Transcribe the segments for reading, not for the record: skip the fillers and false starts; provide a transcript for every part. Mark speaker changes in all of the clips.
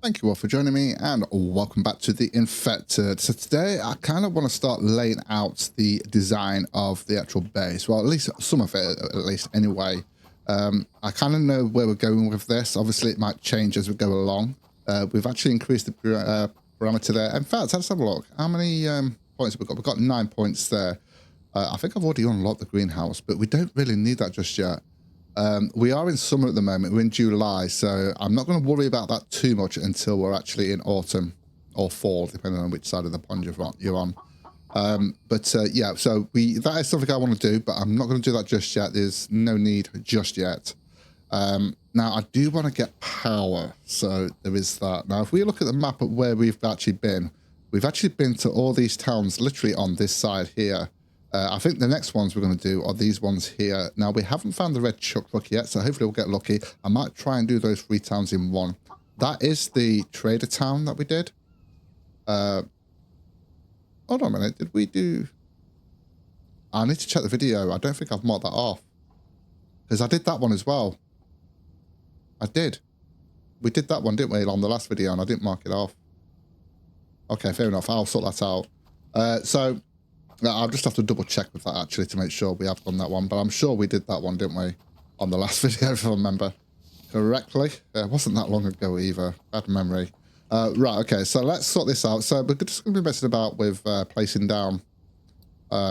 Speaker 1: Thank you all for joining me and welcome back to the Infected. So today I kind of want to start laying out the design of the actual base. Well, at least some of it, at least anyway. I kind of know where we're going with this. Obviously it might change as we go along. We've actually increased the parameter there. In fact, let's have a look. How many points have we got? We've got 9 points there. I think I've already unlocked the greenhouse, but we don't really need that just yet. We are in summer at the moment. We're in July, so I'm not going to worry about that too much until we're actually in autumn or fall, depending on which side of the pond you're on. Yeah, so that is something I want to do, but I'm not going to do that just yet. There's no need just yet. Now, I do want to get power, so there is that. Now, if we look at the map of where we've actually been to all these towns literally on this side here. I think the next ones we're going to do are these ones here. Now, we haven't found the red chuck yet, so hopefully we'll get lucky. I might try and do those 3 towns in one. That is the trader town that we did. Hold on a minute. Did we do... I need to check the video. I don't think I've marked that off. Because I did that one as well. I did. We did that one, didn't we, on the last video, and I didn't mark it off. Okay, fair enough. I'll sort that out. So... I'll just have to double check with that actually to make sure we have done that one, but I'm sure we did that one, didn't we, on the last video, if I remember correctly. It wasn't that long ago either. Bad memory. Right, okay, so let's sort this out. So we're just going to be messing about with placing down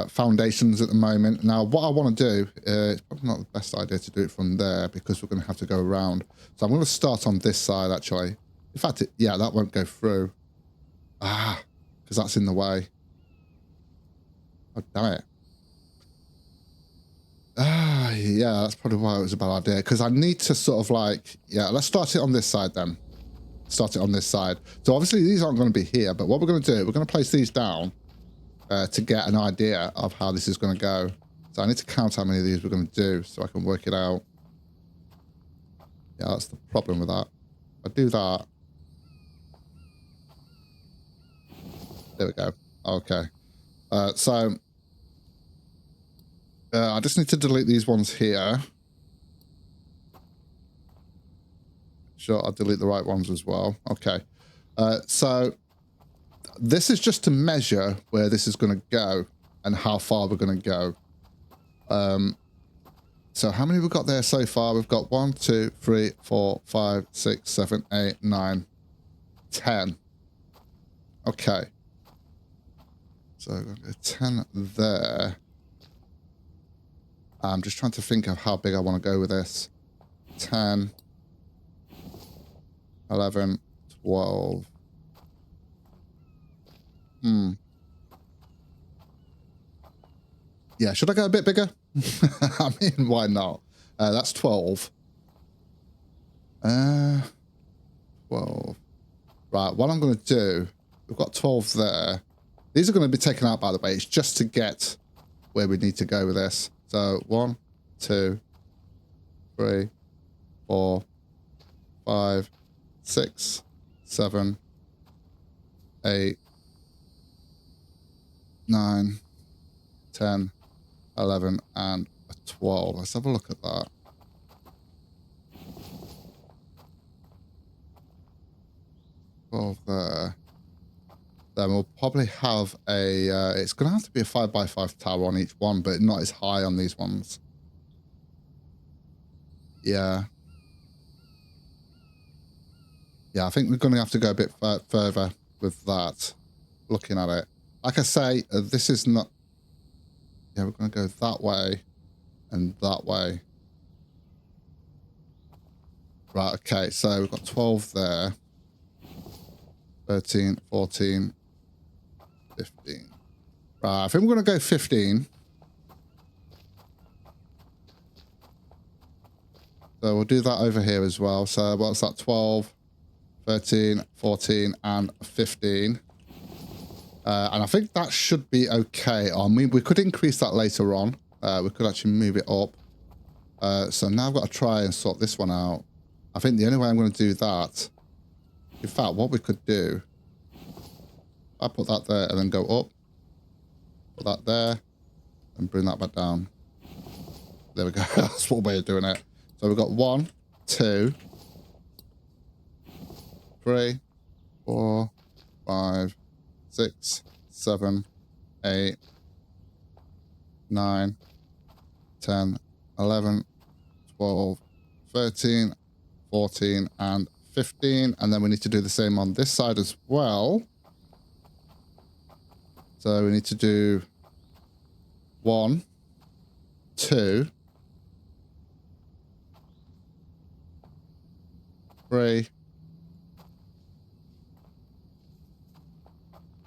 Speaker 1: foundations at the moment. Now, what I want to do, it's probably not the best idea to do it from there because we're going to have to go around. So I'm going to start on this side actually. In fact, yeah, that won't go through. Because that's in the way. Oh, damn it. Yeah, that's probably why it was a bad idea. Because I need to sort of like... Yeah, let's start it on this side then. Start it on this side. So obviously these aren't going to be here. But what we're going to do, we're going to place these down to get an idea of how this is going to go. So I need to count how many of these we're going to do so I can work it out. Yeah, that's the problem with that. If I do that. There we go. Okay. I just need to delete these ones here. Sure, I'll delete the right ones as well. Okay. So this is just to measure where this is going to go and how far we're going to go. So how many we've got there so far? We've got 1, 2, 3, 4, 5, 6, 7, 8, 9, 10. Okay. So I'm going to go 10 there. I'm just trying to think of how big I want to go with this. 10, 11, 12. Yeah, should I go a bit bigger? I mean, why not? That's 12. 12. Right, what I'm going to do, we've got 12 there. These are going to be taken out, by the way. It's just to get where we need to go with this. So 1, 2, 3, 4, 5, 6, 7, 8, 9, 10, 11, and 12. Let's have a look at that. There. Then we'll probably have a, it's going to have to be a 5x5 tower on each one, but not as high on these ones. Yeah. Yeah, I think we're going to have to go a bit further with that, looking at it. Like I say, this is not... Yeah, we're going to go that way and that way. Right, okay, so we've got 12 there. 13, 14... 15. Right, I think we're going to go 15. So we'll do that over here as well. So what's that? 12, 13, 14, and 15. And I think that should be okay. I mean, we could increase that later on. We could actually move it up. So now I've got to try and sort this one out. I think the only way I'm going to do that... In fact, what we could do... I put that there and then go up. Put that there. And bring that back down. There we go. That's one way of doing it. So we've got 1, 2, 3, 4, 5, 6, 7, 8, 9, 10, 11, 12, 13, 14, and 15. And then we need to do the same on this side as well. So we need to do 1, 2, 3.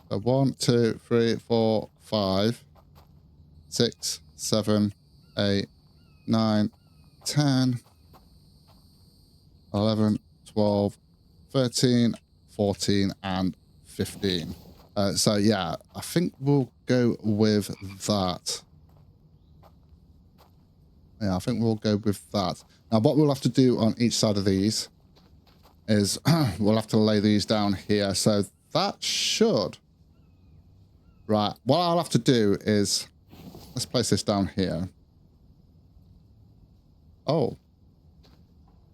Speaker 1: So 1, 2, 3, 4, 5, 6, 7, 8, 9, 10, 11, 12, 13, 14, and 15. So yeah, I think we'll go with that. Yeah, I think we'll go with that. Now, what we'll have to do on each side of these is we'll have to lay these down here. So that should... Right, what I'll have to do is... Let's place this down here. Oh.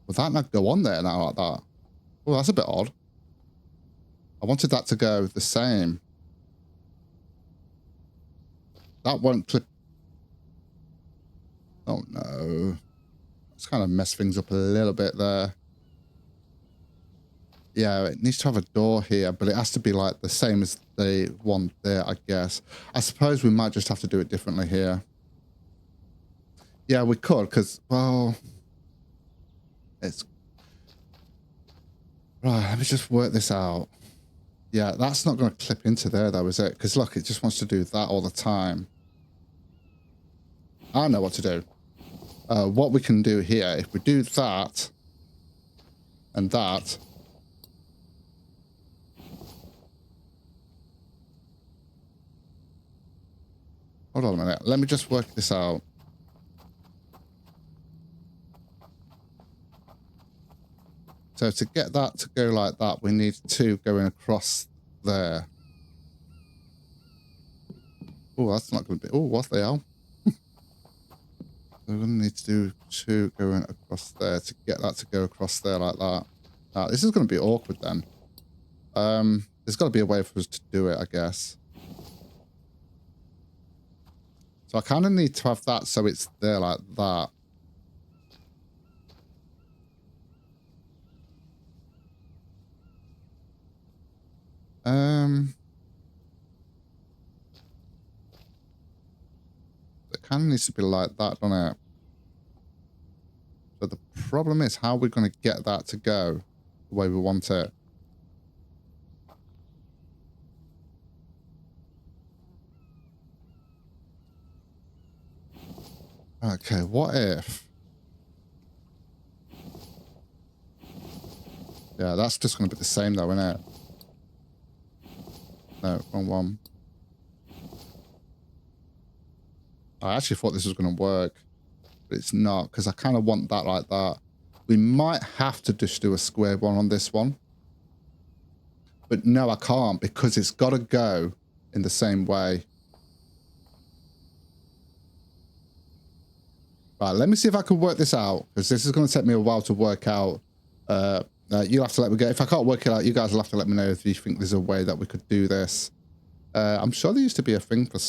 Speaker 1: Will that not go on there now like that? Oh, that's a bit odd. I wanted that to go the same. That won't clip. Oh no. It's kind of messed things up a little bit there. Yeah, it needs to have a door here, but it has to be like the same as the one there, I guess. I suppose we might just have to do it differently here. Yeah, we could, because, well, it's... Right, let me just work this out. Yeah, that's not going to clip into there, though, is it? Because, look, it just wants to do that all the time. I know what to do. What we can do here, if we do that and that... Hold on a minute. Let me just work this out. So to get that to go like that, we need 2 going across there. Oh, that's not going to be... Oh, what the hell? We're going to need to do 2 going across there to get that to go across there like that. Now, this is going to be awkward then. There's got to be a way for us to do it, I guess. So I kind of need to have that so it's there like that. It kind of needs to be like that, doesn't it? But the problem is, how are we going to get that to go the way we want it? Okay, what if... Yeah, that's just going to be the same though, isn't it? No, wrong one. I actually thought this was going to work, but it's not, because I kind of want that like that. We might have to just do a square one on this one. But no, I can't, because it's got to go in the same way. Right, let me see if I can work this out, because this is going to take me a while to work out. You'll have to let me go. If I can't work it out, you guys will have to let me know if you think there's a way that we could do this. I'm sure there used to be a thing for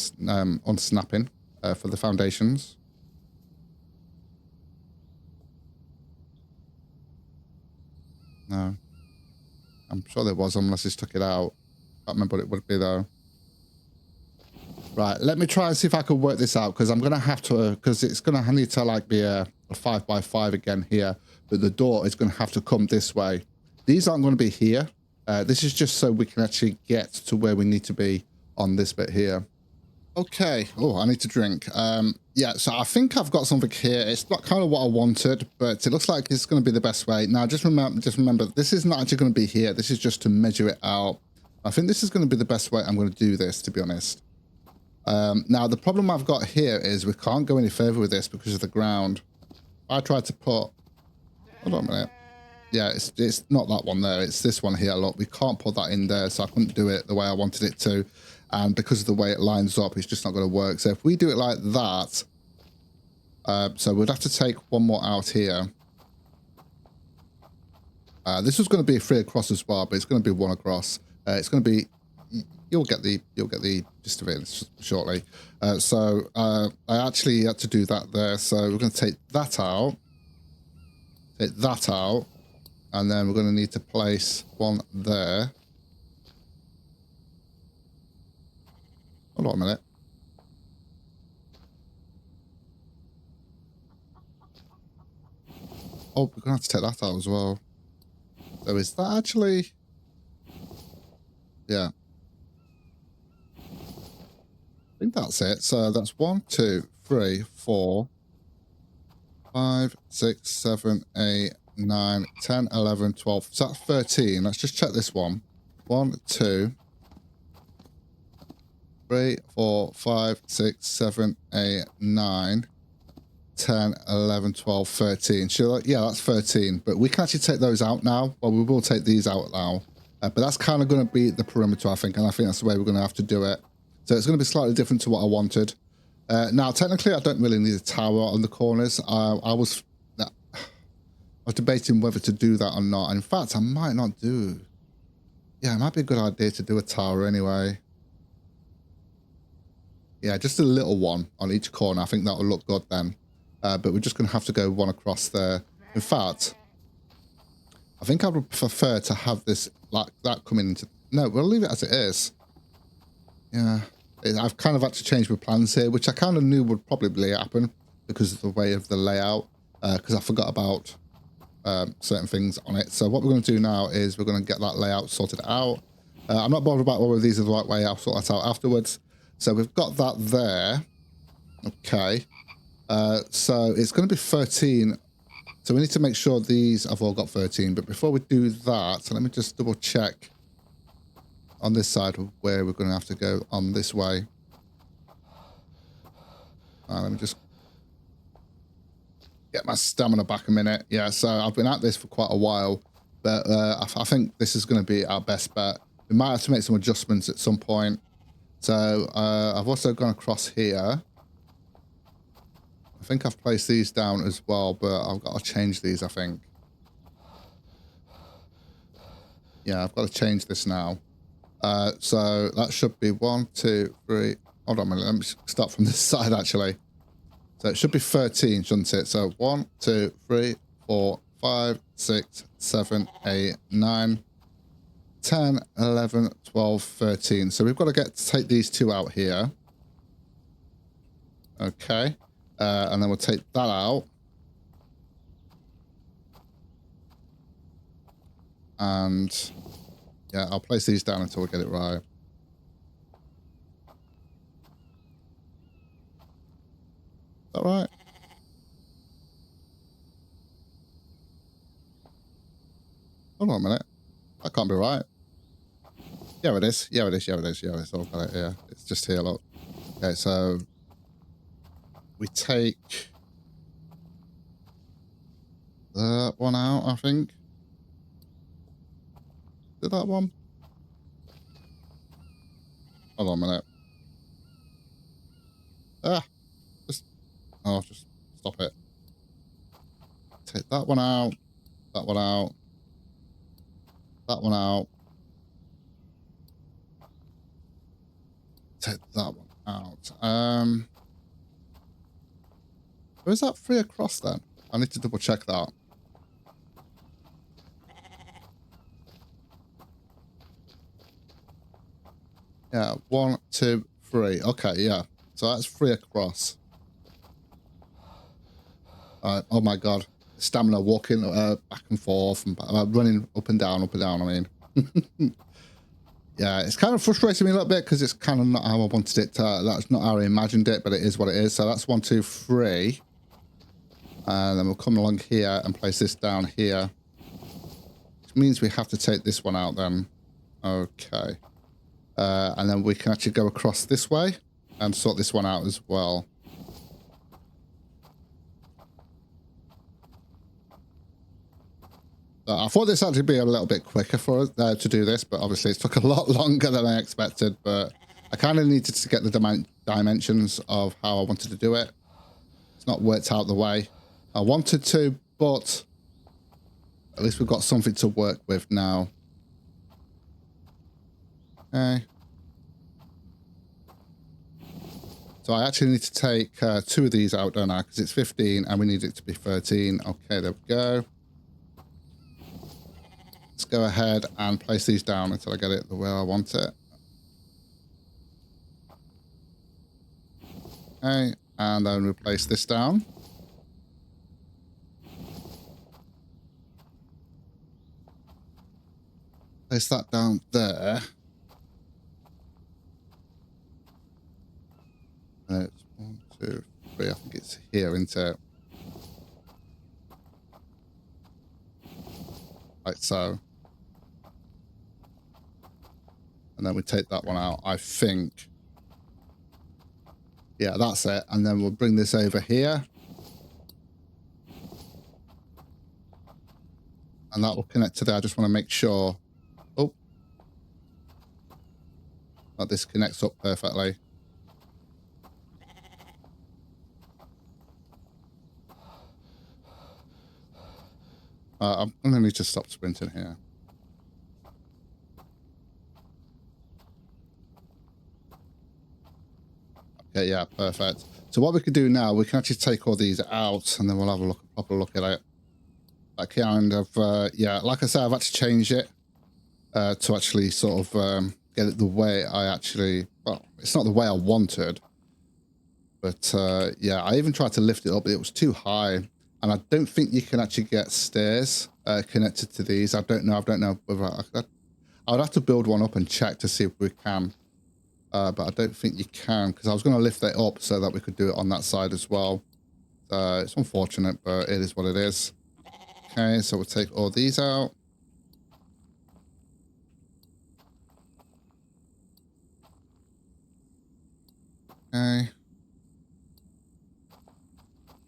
Speaker 1: unsnapping for the foundations. No. I'm sure there was, unless he's took it out. Can't remember what it would be, though. Right, let me try and see if I can work this out, because I'm going to have to, because it's going to need to like be a 5x5 again here, but the door is going to have to come this way. These aren't going to be here. This is just so we can actually get to where we need to be on this bit here. Okay. Oh, I need to drink. Yeah, so I think I've got something here. It's not kind of what I wanted, but it looks like it's going to be the best way. Now, just remember, this is not actually going to be here. This is just to measure it out. I think this is going to be the best way I'm going to do this, to be honest. Now, the problem I've got here is we can't go any further with this because of the ground. I tried to put... Hold on a minute. Yeah, it's not that one there. It's this one here. Look, we can't put that in there, so I couldn't do it the way I wanted it to. And because of the way it lines up, it's just not going to work. So if we do it like that... so we'd have to take one more out here. This was going to be 3 across as well, but it's going to be 1 across. It's going to be, you'll get the gist of it shortly. So I actually had to do that there. So we're going to take that out, and then we're going to need to place one there. Hold on a minute. Oh, we're going to have to take that out as well. So is that actually... Yeah. I think that's it. So that's 1, 2, 3, 4, 5, 6, 7, 8, 9, 10, 11, 12. So that's 13. Let's just check this one. 1, 2, 3, 4, 5, 6, 7, 8, 9, 10, 11, 12, 13. Sure, yeah, that's 13. But we can actually take those out now. Well, we will take these out now. But that's kind of going to be the perimeter, I think. And I think that's the way we're going to have to do it. So it's going to be slightly different to what I wanted. Now, technically, I don't really need a tower on the corners. I was debating whether to do that or not. In fact, I might not do. Yeah, it might be a good idea to do a tower anyway. Yeah, just a little one on each corner. I think that will look good then. But we're just going to have to go 1 across there. In fact, I think I would prefer to have this like that coming into... No, we'll leave it as it is. Yeah, I've kind of had to change my plans here, which I kind of knew would probably happen because of the way of the layout, because I forgot about certain things on it. So what we're going to do now is we're going to get that layout sorted out. I'm not bothered about whether these are the right way. I'll sort that out afterwards. So we've got that there. Okay. So it's going to be 13. So we need to make sure these have all got 13. But before we do that, so let me just double check on this side where we're going to have to go on this way. Let me just get my stamina back a minute. Yeah, so I've been at this for quite a while, but I think this is going to be our best bet. We might have to make some adjustments at some point. So I've also gone across here. I think I've placed these down as well, but I've got to change these, I think. Yeah, I've got to change this now. So that should be 1, 2, 3. Hold on a minute. Let me start from this side, actually. So it should be 13, shouldn't it? So 1, 2, 3, 4, 5, 6, 7, 8, 9, 10, 11, 12, 13. So we've got to take these 2 out here. Okay. And then we'll take that out. And yeah, I'll place these down until we get it right. Is that right? Hold on a minute. That can't be right. Yeah, it is. Yeah, it is. Yeah, it is. Yeah, it's all got it. Yeah, it's just here. Look. Okay, so we take that one out, I think. Did that one? Hold on a minute. Just stop it. Take that one out. That one out. That one out. Take that one out. Where's that 3 across then? I need to double check that. Yeah, 1, 2, 3. Okay, yeah. So that's 3 across. Oh my god. Stamina walking back and forth and running up and down, I mean. Yeah, it's kind of frustrating me a little bit because it's kind of not how I wanted it to. That's not how I imagined it, but it is what it is. So that's 1, 2, 3. And then we'll come along here and place this down here. Which means we have to take this one out then. Okay. And then we can actually go across this way and sort this one out as well. I thought this actually be a little bit quicker for us to do this, but obviously it took a lot longer than I expected. But I kind of needed to get the dimensions of how I wanted to do it. It's not worked out the way I wanted to, but At least we've got something to work with now. Okay. So I actually need to take 2 of these out, don't I? Because it's 15 and we need it to be 13. Okay, there we go. Let's go ahead and place these down until I get it the way I want it. Okay, and then we'll place this down. Place that down there. And it's 1, 2, 3. I think it's here, isn't it? Like so. And then we take that one out, I think. Yeah, that's it. And then we'll bring this over here. And that will connect to there. I just want to make sure. Oh. That this connects up perfectly. I'm going to need to stop sprinting here. Okay, yeah, perfect. So what we can do now, we can actually take all these out and then we'll have a proper look at it. That kind of, yeah, like I said, I've actually changed it to actually sort of get it the way I actually, well, it's not the way I wanted. But yeah, I even tried to lift it up, but it was too high. And I don't think you can actually get stairs connected to these. I don't know whether I would have to build one up and check to see if we can. But I don't think you can, because I was going to lift it up so that we could do it on that side as well. It's unfortunate, but it is what it is. Okay, so we'll take all these out. Okay.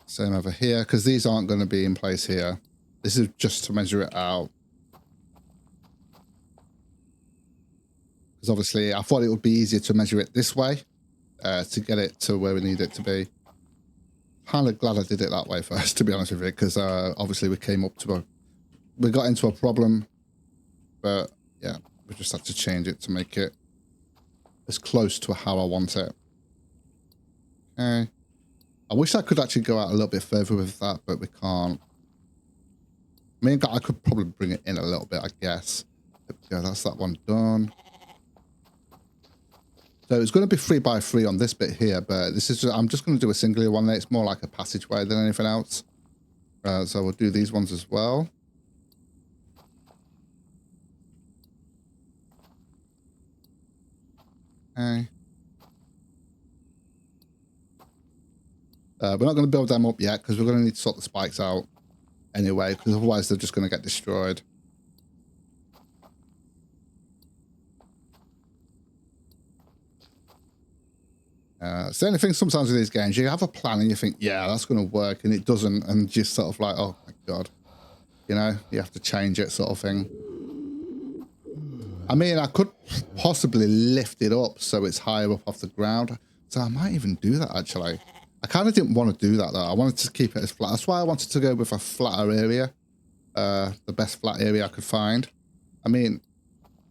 Speaker 1: Same over here, because these aren't going to be in place here. This is just to measure it out. Because obviously I thought it would be easier to measure it this way to get it to where we need it to be. Kind of glad I did it that way first, to be honest with you, because obviously we got into a problem, but yeah, we just had to change it to make it as close to how I want it. Okay. I wish I could actually go out a little bit further with that, but we can't. I mean, I could probably bring it in a little bit, I guess. Yeah, that's that one done. So it's going to be 3 by 3 on this bit here, but this is I'm just going to do a singular one there. It's more like a passageway than anything else. So we'll do these ones as well. Okay. We're not going to build them up yet because we're going to need to sort the spikes out anyway, because otherwise they're just going to get destroyed. It's the only thing sometimes with these games, you have a plan and you think, yeah, that's going to work, and it doesn't, and just sort of like, oh my God, you know, you have to change it sort of thing. I mean, I could possibly lift it up so it's higher up off the ground. So I might even do that, actually. I kind of didn't want to do that, though. I wanted to keep it as flat. That's why I wanted to go with a flatter area. The best flat area I could find. I mean,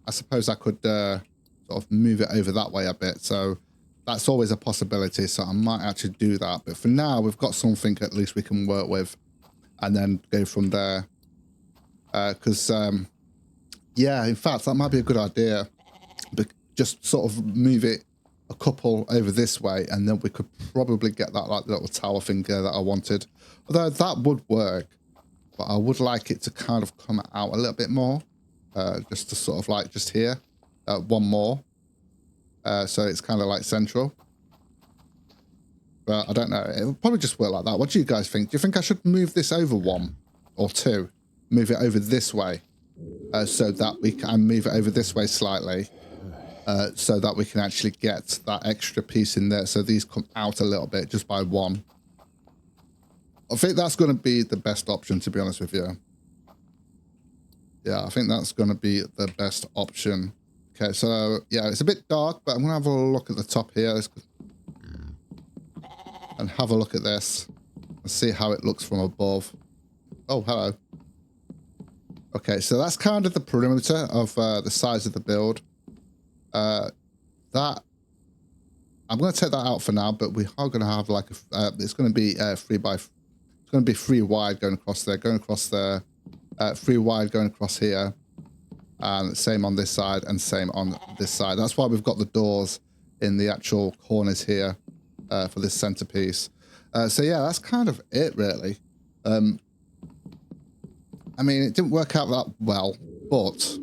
Speaker 1: I suppose I could sort of move it over that way a bit. So that's always a possibility. So I might actually do that. But for now, we've got something at least we can work with. And then go from there. Because, yeah, in fact, that might be a good idea. But just sort of move it a couple over this way, and then we could probably get that like little tower thing there that I wanted. Although that would work, but I would like it to kind of come out a little bit more, just to sort of like just here, one more, so it's kind of like central. But I don't know, it would probably just work like that. What do you guys think? Do you think I should move this over 1 or 2, move it over this way, so that we can move it over this way slightly? So that we can actually get that extra piece in there. So these come out a little bit just by 1. I think that's going to be the best option, to be honest with you. Yeah, I think that's going to be the best option. Okay, so yeah, it's a bit dark, but I'm going to have a look at the top here. And have a look at this. And see how it looks from above. Oh, hello. Okay, so that's kind of the perimeter of the size of the build. That I'm going to take that out for now, but we are going to have like it's going to be it's going to be 3 wide going across there, 3 wide going across here, and same on this side and same on this side. That's why we've got the doors in the actual corners here for this centerpiece. So yeah, that's kind of it really. I mean, it didn't work out that well, but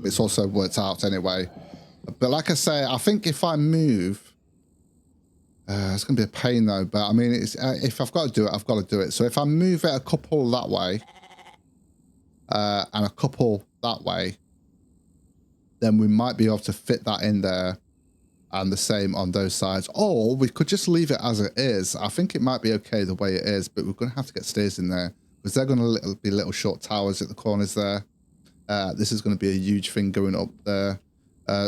Speaker 1: it's also worked out anyway. But like I say, I think if I move, it's going to be a pain though. But I mean, it's if I've got to do it, I've got to do it. So if I move it a couple that way and a couple that way, then we might be able to fit that in there, and the same on those sides. Or we could just leave it as it is. I think it might be okay the way it is, but we're going to have to get stairs in there because they're going to be little short towers at the corners there. This is going to be a huge thing going up there.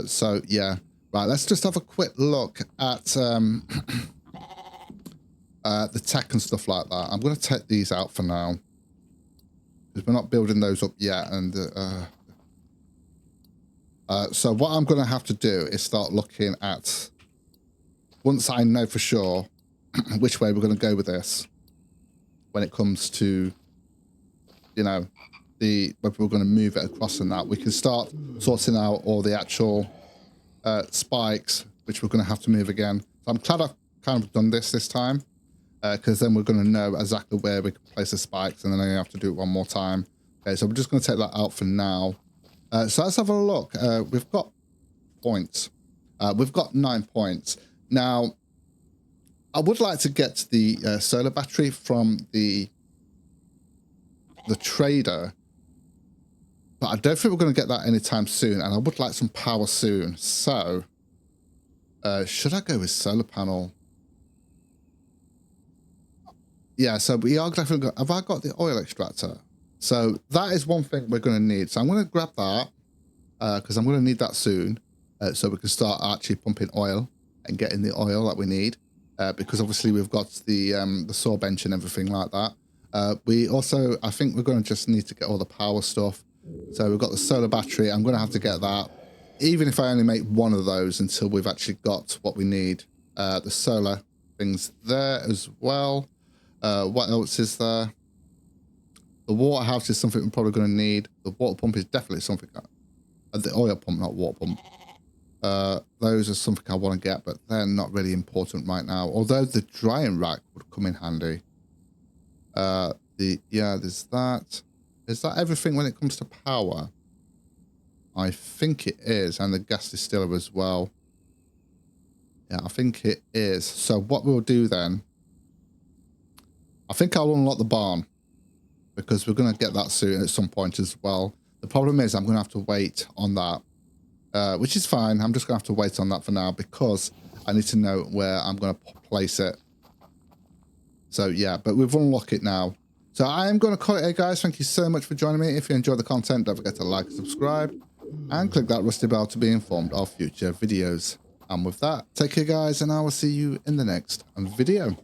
Speaker 1: So yeah, right. Let's just have a quick look at the tech and stuff like that. I'm going to take these out for now because we're not building those up yet. And so what I'm going to have to do is start looking at, once I know for sure which way we're going to go with this, when it comes to, you know, whether we're going to move it across and that, we can start sorting out all the actual spikes, which we're going to have to move again. So I'm glad I've kind of done this time, because then we're going to know exactly where we can place the spikes, and then I have to do it one more time. Okay, so we're just going to take that out for now. So let's have a look. We've got points. We've got 9 points. Now, I would like to get the solar battery from the trader, but I don't think we're going to get that anytime soon, and I would like some power soon. So, should I go with solar panel? Yeah, so we are definitely have I got the oil extractor? So that is one thing we're going to need. So I'm going to grab that because I'm going to need that soon, so we can start actually pumping oil and getting the oil that we need. Because obviously we've got the saw bench and everything like that. We also, I think we're going to just need to get all the power stuff. So we've got the solar battery. I'm going to have to get that, even if I only make one of those until we've actually got what we need. The solar things there as well. What else is there? The water house is something we're probably going to need. The water pump is definitely something. The oil pump, not water pump. Those are something I want to get, but they're not really important right now. Although the drying rack would come in handy. Yeah, there's that. Is that everything when it comes to power? I think it is, and the gas distiller as well. Yeah, I think it is. So what we'll do then, I think I'll unlock the barn, because we're going to get that soon at some point as well. The problem is I'm going to have to wait on that, which is fine. I'm just going to have to wait on that for now because I need to know where I'm going to place it. So yeah, but we've unlocked it now. So I am going to call it here, guys. Thank you so much for joining me. If you enjoyed the content, don't forget to like and subscribe and click that rusty bell to be informed of future videos. And with that, take care, guys, and I will see you in the next video.